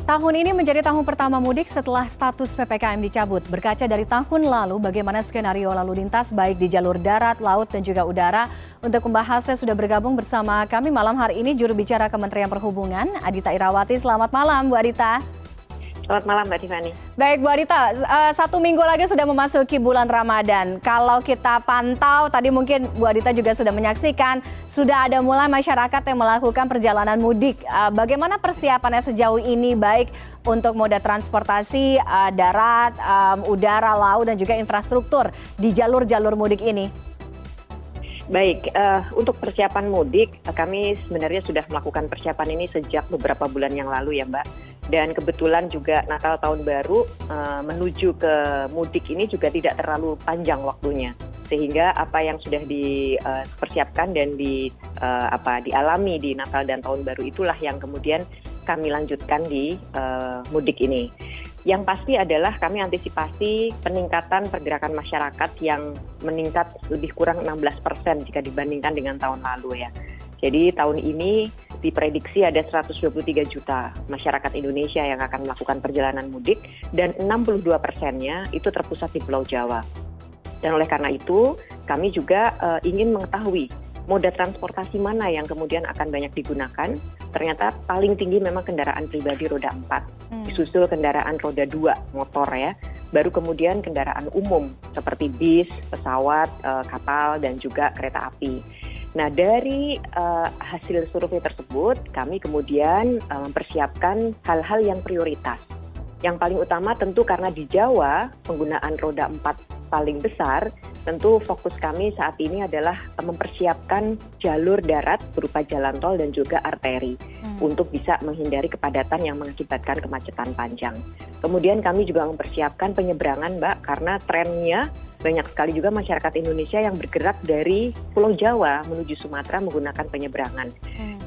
Tahun ini menjadi tahun pertama mudik setelah status PPKM dicabut. Berkaca dari tahun lalu, bagaimana skenario lalu lintas baik di jalur darat, laut, dan juga udara. Untuk membahasnya sudah bergabung bersama kami malam hari ini juru bicara Kementerian Perhubungan, Adita Irawati. Selamat malam, Bu Adita. Selamat malam, Mbak Tiffany. Baik, Bu Adita, 1 minggu lagi sudah memasuki bulan Ramadan. Kalau kita pantau, tadi mungkin Bu Adita juga sudah menyaksikan, sudah ada mulai masyarakat yang melakukan perjalanan mudik. Bagaimana persiapannya sejauh ini, baik untuk moda transportasi, darat, udara, laut, dan juga infrastruktur di jalur-jalur mudik ini? Baik, untuk persiapan mudik, kami sebenarnya sudah melakukan persiapan ini sejak beberapa bulan yang lalu ya, Mbak. Dan kebetulan juga Natal Tahun Baru menuju ke mudik ini juga tidak terlalu panjang waktunya. Sehingga apa yang sudah dipersiapkan dan dialami di Natal dan Tahun Baru itulah yang kemudian kami lanjutkan di mudik ini. Yang pasti adalah kami antisipasi peningkatan pergerakan masyarakat yang meningkat lebih kurang 16% jika dibandingkan dengan tahun lalu ya. Jadi tahun ini diprediksi ada 123 juta masyarakat Indonesia yang akan melakukan perjalanan mudik dan 62%-nya itu terpusat di Pulau Jawa. Dan oleh karena itu kami juga ingin mengetahui moda transportasi mana yang kemudian akan banyak digunakan. Ternyata paling tinggi memang kendaraan pribadi roda 4, disusul kendaraan roda 2 motor ya. Baru kemudian kendaraan umum seperti bis, pesawat, kapal dan juga kereta api. Nah dari hasil survei tersebut kami kemudian mempersiapkan hal-hal yang prioritas. Yang paling utama tentu karena di Jawa penggunaan roda 4 paling besar, tentu fokus kami saat ini adalah mempersiapkan jalur darat berupa jalan tol dan juga arteri untuk bisa menghindari kepadatan yang mengakibatkan kemacetan panjang. Kemudian kami juga mempersiapkan penyeberangan, Mbak, karena trennya banyak sekali juga masyarakat Indonesia yang bergerak dari Pulau Jawa menuju Sumatera menggunakan penyeberangan.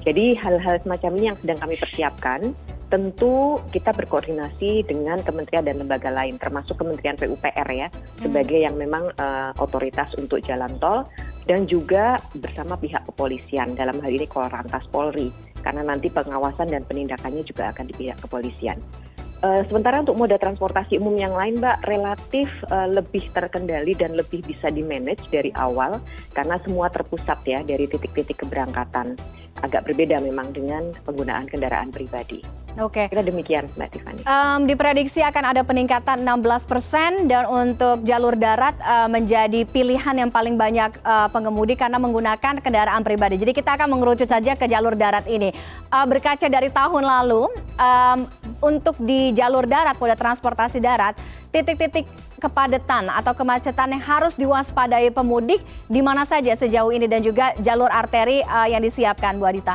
Jadi hal-hal semacam ini yang sedang kami persiapkan. Tentu kita berkoordinasi dengan kementerian dan lembaga lain, termasuk Kementerian PUPR ya, sebagai yang memang otoritas untuk jalan tol, dan juga bersama pihak kepolisian, dalam hal ini Korlantas Polri, karena nanti pengawasan dan penindakannya juga akan di pihak kepolisian. Sementara untuk moda transportasi umum yang lain, Mbak, relatif lebih terkendali dan lebih bisa di-manage dari awal, karena semua terpusat ya dari titik-titik keberangkatan. Agak berbeda memang dengan penggunaan kendaraan pribadi. Oke. Kira demikian, Mbak Tiffany. Diprediksi akan ada peningkatan 16% dan untuk jalur darat menjadi pilihan yang paling banyak pengemudi karena menggunakan kendaraan pribadi. Jadi kita akan mengerucut saja ke jalur darat ini. Berkaca dari tahun lalu, untuk di jalur darat, moda transportasi darat, titik-titik kepadatan atau kemacetan yang harus diwaspadai pemudik di mana saja sejauh ini dan juga jalur arteri yang disiapkan, Bu Adita?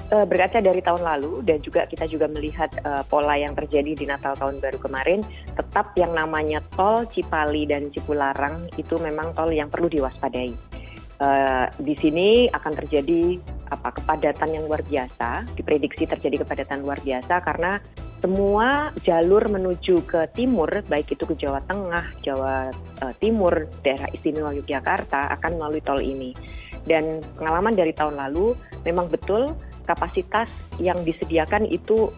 Berkaca dari tahun lalu dan juga kita juga melihat pola yang terjadi di Natal Tahun Baru kemarin, tetap yang namanya tol Cipali dan Cipularang itu memang tol yang perlu diwaspadai. Di sini akan terjadi kepadatan yang luar biasa, diprediksi terjadi kepadatan luar biasa karena semua jalur menuju ke timur, baik itu ke Jawa Tengah, Jawa Timur, daerah istimewa Yogyakarta akan melalui tol ini. Dan pengalaman dari tahun lalu memang betul kapasitas yang disediakan itu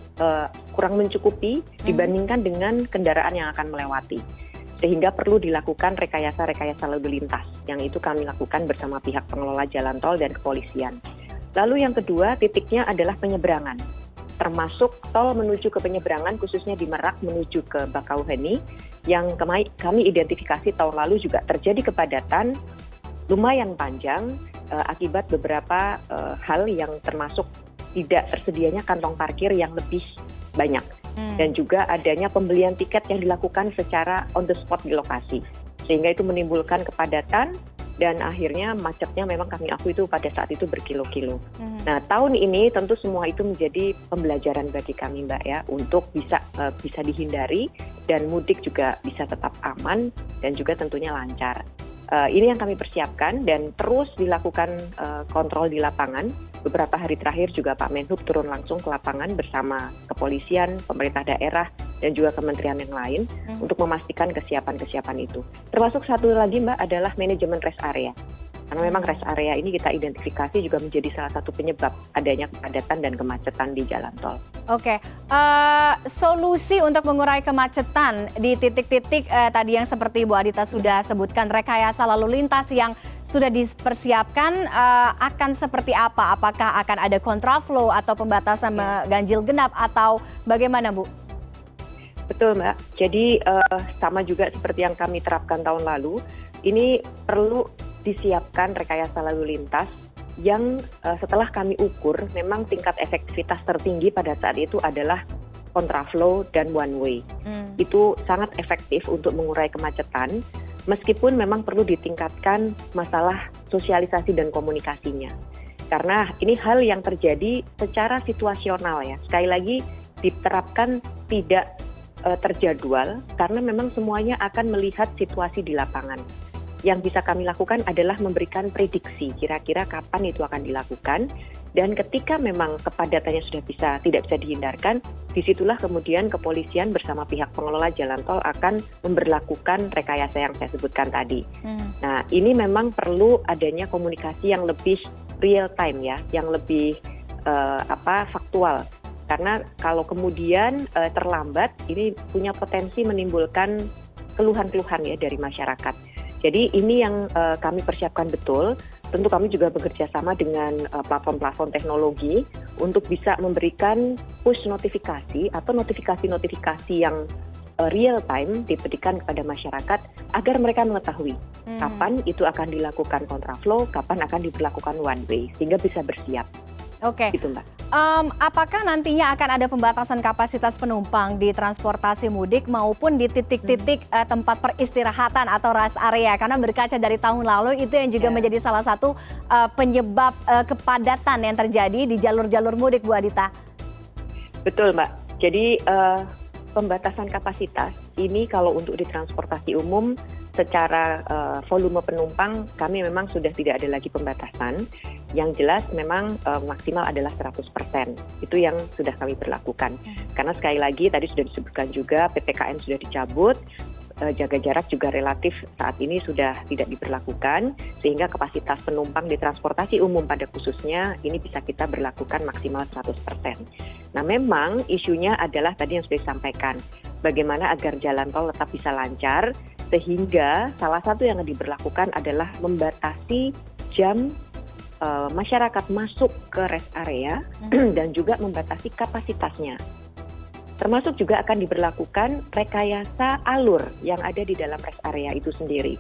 kurang mencukupi dibandingkan dengan kendaraan yang akan melewati. Sehingga perlu dilakukan rekayasa-rekayasa lalu lintas, yang itu kami lakukan bersama pihak pengelola jalan tol dan kepolisian. Lalu yang kedua titiknya adalah penyeberangan, termasuk tol menuju ke penyeberangan khususnya di Merak menuju ke Bakauheni, yang kami identifikasi tahun lalu juga terjadi kepadatan lumayan panjang akibat beberapa hal yang termasuk tidak tersedianya kantong parkir yang lebih banyak. Dan juga adanya pembelian tiket yang dilakukan secara on the spot di lokasi. Sehingga itu menimbulkan kepadatan dan akhirnya macetnya memang kami akui itu pada saat itu berkilo-kilo. Nah tahun ini tentu semua itu menjadi pembelajaran bagi kami, Mbak ya, untuk bisa dihindari dan mudik juga bisa tetap aman dan juga tentunya lancar. Ini yang kami persiapkan dan terus dilakukan kontrol di lapangan. Beberapa hari terakhir juga Pak Menhub turun langsung ke lapangan bersama kepolisian, pemerintah daerah, dan juga kementerian yang lain untuk memastikan kesiapan-kesiapan itu. Termasuk satu lagi, Mbak, adalah manajemen rest area. Karena memang rest area ini kita identifikasi juga menjadi salah satu penyebab adanya kepadatan dan kemacetan di jalan tol. Oke, solusi untuk mengurai kemacetan di titik-titik tadi yang seperti Bu Adita sudah sebutkan, rekayasa lalu lintas yang sudah dipersiapkan akan seperti apa? Apakah akan ada kontraflow atau pembatasan ganjil genap atau bagaimana, Bu? Betul, Mbak. Jadi sama juga seperti yang kami terapkan tahun lalu, ini perlu disiapkan rekayasa lalu lintas yang setelah kami ukur memang tingkat efektivitas tertinggi pada saat itu adalah kontraflow dan one way. Itu sangat efektif untuk mengurai kemacetan, meskipun memang perlu ditingkatkan masalah sosialisasi dan komunikasinya. Karena ini hal yang terjadi secara situasional ya. Sekali lagi diterapkan tidak terjadwal karena memang semuanya akan melihat situasi di lapangan. Yang bisa kami lakukan adalah memberikan prediksi kira-kira kapan itu akan dilakukan, dan ketika memang kepadatannya sudah tidak bisa dihindarkan, disitulah kemudian kepolisian bersama pihak pengelola jalan tol akan memberlakukan rekayasa yang saya sebutkan tadi. Nah, ini memang perlu adanya komunikasi yang lebih real time ya, yang lebih faktual. Karena kalau kemudian terlambat, ini punya potensi menimbulkan keluhan-keluhan ya dari masyarakat. Jadi ini yang kami persiapkan betul. Tentu kami juga bekerja sama dengan platform-platform teknologi untuk bisa memberikan push notifikasi atau notifikasi-notifikasi yang real time diberikan kepada masyarakat agar mereka mengetahui kapan itu akan dilakukan kontraflow, kapan akan diberlakukan one way, sehingga bisa bersiap. Oke. Gitu, Mbak. Apakah nantinya akan ada pembatasan kapasitas penumpang di transportasi mudik maupun di titik-titik tempat peristirahatan atau rest area? Karena berkaca dari tahun lalu itu yang juga menjadi salah satu penyebab kepadatan yang terjadi di jalur-jalur mudik, Bu Adita. Betul, Mbak. Jadi pembatasan kapasitas ini kalau untuk di transportasi umum secara volume penumpang kami memang sudah tidak ada lagi pembatasan. Yang jelas memang maksimal adalah 100%. Itu yang sudah kami berlakukan. Karena sekali lagi tadi sudah disebutkan juga PPKM sudah dicabut, jaga jarak juga relatif saat ini sudah tidak diberlakukan, sehingga kapasitas penumpang di transportasi umum pada khususnya ini bisa kita berlakukan maksimal 100%. Nah, memang isunya adalah tadi yang sudah disampaikan, bagaimana agar jalan tol tetap bisa lancar, sehingga salah satu yang diberlakukan adalah membatasi jam masyarakat masuk ke rest area dan juga membatasi kapasitasnya. Termasuk juga akan diberlakukan rekayasa alur yang ada di dalam rest area itu sendiri.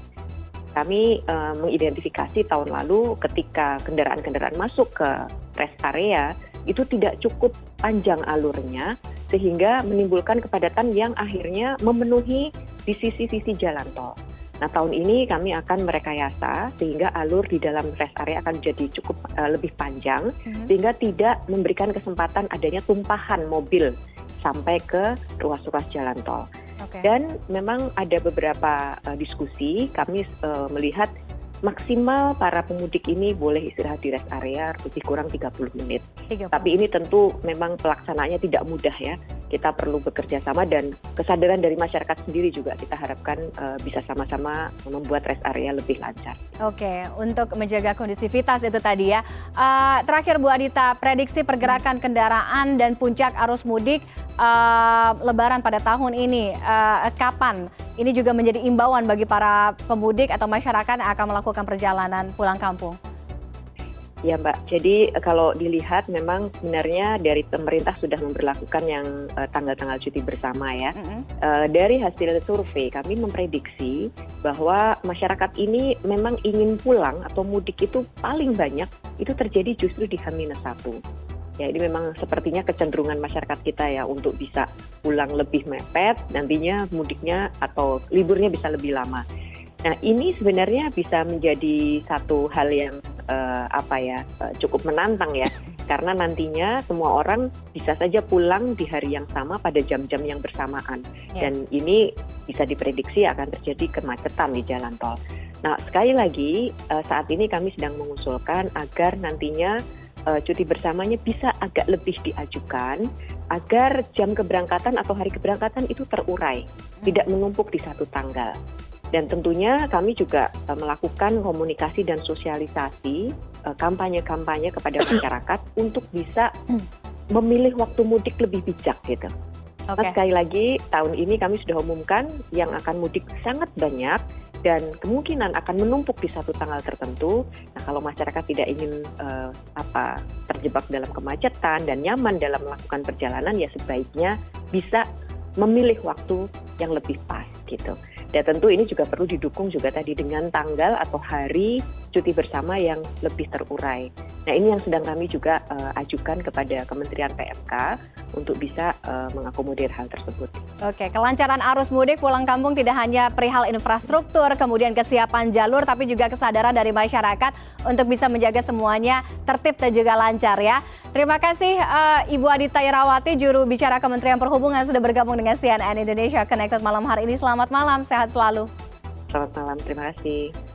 Kami mengidentifikasi tahun lalu ketika kendaraan-kendaraan masuk ke rest area itu tidak cukup panjang alurnya sehingga menimbulkan kepadatan yang akhirnya memenuhi di sisi-sisi jalan tol. Nah, tahun ini kami akan merekayasa sehingga alur di dalam rest area akan jadi cukup lebih panjang sehingga tidak memberikan kesempatan adanya tumpahan mobil sampai ke ruas-ruas jalan tol. Dan memang ada beberapa diskusi, kami melihat maksimal para pemudik ini boleh istirahat di rest area lebih kurang 30 menit. Tapi ini tentu memang pelaksanaannya tidak mudah ya. Kita perlu bekerja sama dan kesadaran dari masyarakat sendiri juga kita harapkan bisa sama-sama membuat rest area lebih lancar. Oke, untuk menjaga kondusivitas itu tadi ya. Terakhir Bu Adita, prediksi pergerakan kendaraan dan puncak arus mudik Lebaran pada tahun ini kapan? Ini juga menjadi imbauan bagi para pemudik atau masyarakat yang akan melakukan perjalanan pulang kampung. Ya Mbak, jadi kalau dilihat memang sebenarnya dari pemerintah sudah memberlakukan yang tanggal-tanggal cuti bersama ya. Dari hasil survei kami memprediksi bahwa masyarakat ini memang ingin pulang atau mudik itu paling banyak itu terjadi justru di H-1. Ya, ini memang sepertinya kecenderungan masyarakat kita ya untuk bisa pulang lebih mepet, nantinya mudiknya atau liburnya bisa lebih lama. Nah, ini sebenarnya bisa menjadi satu hal yang cukup menantang ya, karena nantinya semua orang bisa saja pulang di hari yang sama pada jam-jam yang bersamaan, dan ini bisa diprediksi akan terjadi kemacetan di jalan tol. Nah, sekali lagi saat ini kami sedang mengusulkan agar nantinya cuti bersamanya bisa agak lebih diajukan agar jam keberangkatan atau hari keberangkatan itu terurai, tidak menumpuk di satu tanggal. Dan tentunya kami juga melakukan komunikasi dan sosialisasi, kampanye-kampanye kepada masyarakat untuk bisa memilih waktu mudik lebih bijak gitu. Sekali lagi, tahun ini kami sudah umumkan yang akan mudik sangat banyak dan kemungkinan akan menumpuk di satu tanggal tertentu. Nah, kalau masyarakat tidak ingin terjebak dalam kemacetan dan nyaman dalam melakukan perjalanan, ya sebaiknya bisa memilih waktu yang lebih pas gitu. Dan tentu ini juga perlu didukung juga tadi dengan tanggal atau hari cuti bersama yang lebih terurai. Nah, ini yang sedang kami juga ajukan kepada Kementerian PMK untuk bisa mengakomodir hal tersebut. Oke, kelancaran arus mudik pulang kampung tidak hanya perihal infrastruktur, kemudian kesiapan jalur, tapi juga kesadaran dari masyarakat untuk bisa menjaga semuanya tertib dan juga lancar ya. Terima kasih Ibu Adita Irawati, juru bicara Kementerian Perhubungan sudah bergabung dengan CNN Indonesia Connected malam hari ini. Selamat malam, sehat selalu. Selamat malam, terima kasih.